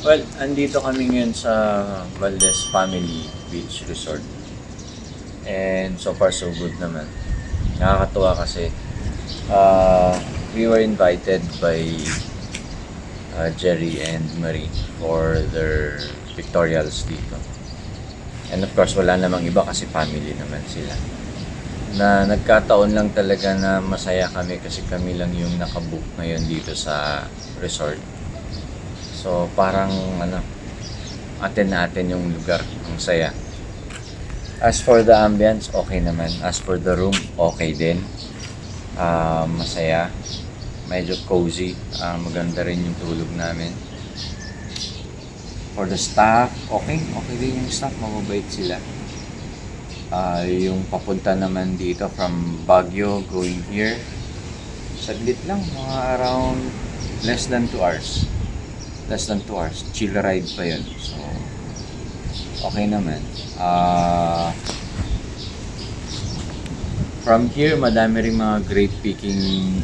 Well, andito kami ngayon sa Valdez Family Beach Resort. And so far so good naman. Nakakatuwa kasi we were invited by Jerry and Marie for their pictorials dito. And of course, wala namang iba kasi family naman sila. Na nagkataon lang talaga na masaya kami kasi kami lang yung nakabook ngayon dito sa resort. So parang atin na atin yung lugar, ang saya. As for the ambience, okay naman. As for the room, okay din. Masaya. Medyo cozy. Maganda rin yung tulog namin. For the staff, okay. Okay din yung staff. Mababait sila. Yung papunta naman dito from Baguio going here, saglit lang. Mga around less than 2 hours. Less than 2 hours. Chill ride pa yun. So, okay naman. From here, madami rin mga great picking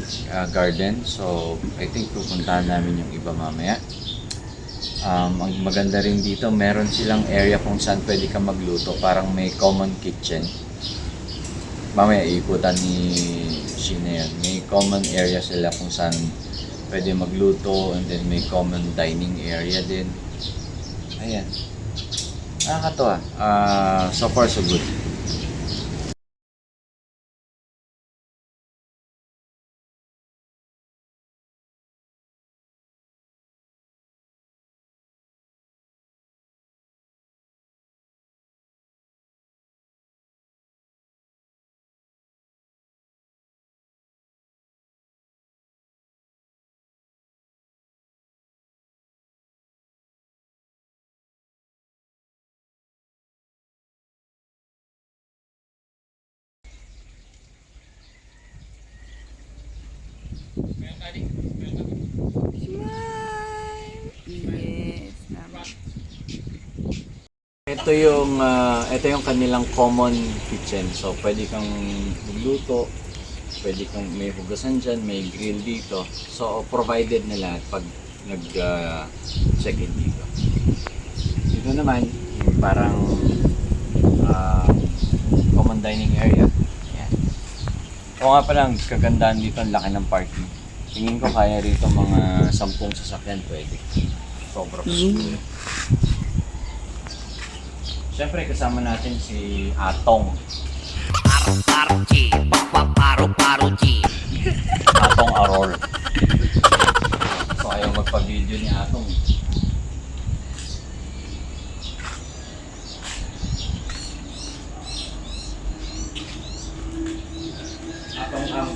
garden. So, I think pupuntahan namin yung iba mamaya. Ang maganda rin dito, meron silang area kung saan pwede ka magluto. Parang may common kitchen. Mamaya, iikutan ni Sheena yan. May common area sila kung saan pwede magluto, and then may common dining area din. Ayan. Nakakatawa. So far so good. Smile! Yes, tama. Ito yung kanilang common kitchen. So pwede kang magluto, pwede kang may hugasan diyan, may grill dito. So provided nila pag nag-check-in dito. Dito naman yung parang common dining area. Yan. O nga pala, kagandahan dito, ang laki ng parking. Tingin ko kaya rito mga 10 sasakyan pwede. Sobrang cool. Siyempre kasama natin si Atong. Atong Aror. So ayaw magpa-video ni Atong. Atong ang